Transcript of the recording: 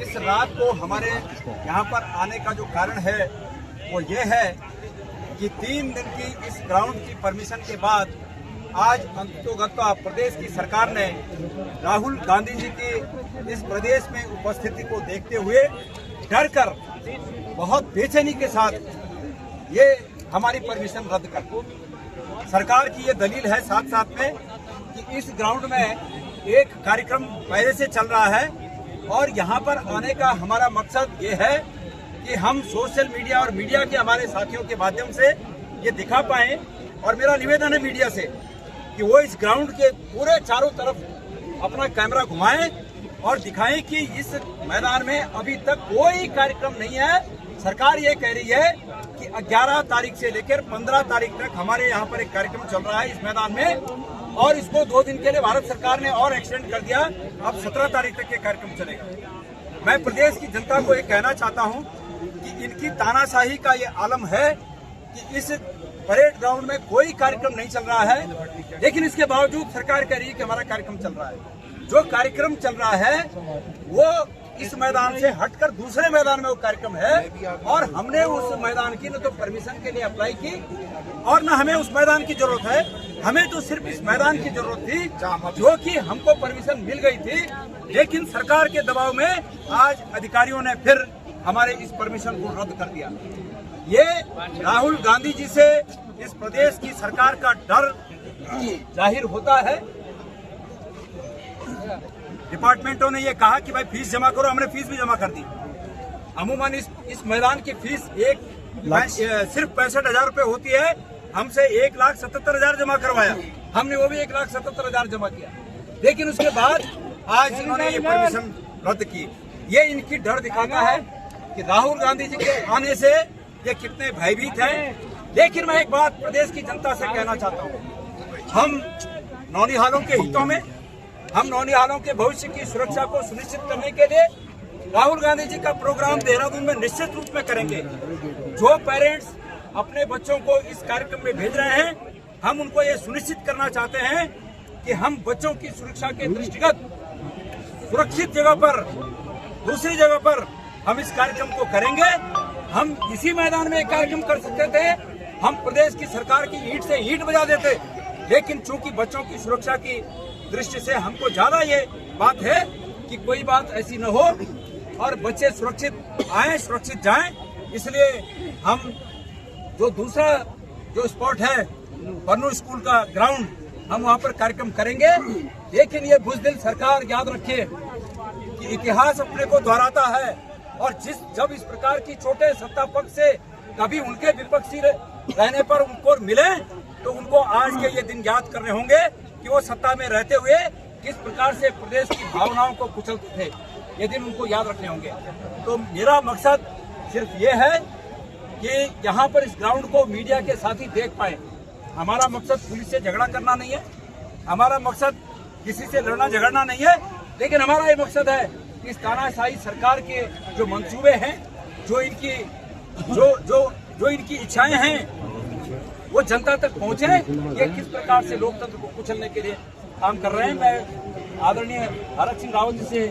इस रात को हमारे यहाँ पर आने का जो कारण है वो ये है कि 3 दिन की इस ग्राउंड की परमिशन के बाद आज अंततोगत्वा प्रदेश की सरकार ने राहुल गांधी जी की इस प्रदेश में उपस्थिति को देखते हुए डर कर बहुत बेचैनी के साथ ये हमारी परमिशन रद्द कर। सरकार की ये दलील है साथ साथ में कि इस ग्राउंड में एक कार्यक्रम पहले से चल रहा है और यहाँ पर आने का हमारा मकसद ये है कि हम सोशल मीडिया और मीडिया के हमारे साथियों के माध्यम से ये दिखा पाएं। और मेरा निवेदन है मीडिया से कि वो इस ग्राउंड के पूरे चारों तरफ अपना कैमरा घुमाएं और दिखाएं कि इस मैदान में अभी तक कोई कार्यक्रम नहीं है। सरकार ये कह रही है कि 11 तारीख से लेकर 15 तारीख तक हमारे यहाँ पर एक कार्यक्रम चल रहा है इस मैदान में, और इसको 2 दिन के लिए भारत सरकार ने और एक्सटेंड कर दिया। अब 17 तारीख तक ये कार्यक्रम चलेगा। मैं प्रदेश की जनता को ये कहना चाहता हूँ कि इनकी तानाशाही का ये आलम है कि इस परेड ग्राउंड में कोई कार्यक्रम नहीं चल रहा है, लेकिन इसके बावजूद सरकार कह रही है कि हमारा कार्यक्रम चल रहा है। जो कार्यक्रम चल रहा है वो इस मैदान से हटकर दूसरे मैदान में वो कार्यक्रम है, और हमने उस मैदान की न तो परमिशन के लिए अप्लाई की और न हमें उस मैदान की जरूरत है। हमें तो सिर्फ इस मैदान की जरूरत थी जो कि हमको परमिशन मिल गई थी, लेकिन सरकार के दबाव में आज अधिकारियों ने फिर हमारे इस परमिशन को रद्द कर दिया। ये राहुल गांधी जी से इस प्रदेश की सरकार का डर जाहिर होता है। डिपार्टमेंटों ने ये कहा कि भाई फीस जमा करो, हमने फीस भी जमा कर दी। अमूमन इस मैदान की फीस सिर्फ 65,000 रुपए होती है। हमसे 1,77,000 जमा करवाया, हमने वो भी 1,77,000 जमा किया, लेकिन उसके बाद आज इन्होंने ये परमिशन रद्द की। ये इनकी डर दिखाता है कि राहुल गांधी जी के आने से ये कितने भयभीत हैं। लेकिन मैं एक बात प्रदेश की जनता से कहना चाहता हूँ, हम नौनिहालों के हितों में, हम नौनिहालों के भविष्य की सुरक्षा को सुनिश्चित करने के लिए राहुल गांधी जी का प्रोग्राम देहरादून में निश्चित रूप में करेंगे। जो पेरेंट्स अपने बच्चों को इस कार्यक्रम में भेज रहे हैं, हम उनको ये सुनिश्चित करना चाहते हैं कि हम बच्चों की सुरक्षा के दृष्टिगत सुरक्षित जगह पर, दूसरी जगह पर हम इस कार्यक्रम को करेंगे। हम इसी मैदान में एक कार्यक्रम कर सकते थे, हम प्रदेश की सरकार की ईंट से ईंट बजा देते, लेकिन चूंकि बच्चों की सुरक्षा की दृष्टि से हमको ज्यादा ये बात है कि कोई बात ऐसी न हो और बच्चे सुरक्षित आए, सुरक्षित जाएं। इसलिए हम जो दूसरा जो स्पॉट है बन्नू स्कूल का ग्राउंड, हम वहां पर कार्यक्रम करेंगे। लेकिन ये बुज़दिल सरकार याद रखे कि इतिहास अपने को दोहराता है, और जब इस प्रकार की छोटे सत्ता पक्ष से कभी उनके विपक्षी रहने पर उनको मिले तो उनको आज के ये दिन याद करने होंगे कि वो सत्ता में रहते हुए किस प्रकार से प्रदेश की भावनाओं को कुचलते थे। ये दिन उनको याद रखने होंगे। तो मेरा मकसद सिर्फ ये है कि यहाँ पर इस ग्राउंड को मीडिया के साथ ही देख पाए। हमारा मकसद पुलिस से झगड़ा करना नहीं है, हमारा मकसद किसी से लड़ना झगड़ना नहीं है, लेकिन हमारा ये मकसद है कि इस तानाशाही सरकार के जो मंसूबे हैं, जो इनकी इच्छाएं हैं, वो जनता तक पहुंचे। ये किस प्रकार से लोकतंत्र को कुचलने के लिए काम कर रहे हैं। मैं आदरणीय हरक सिंह रावत जी से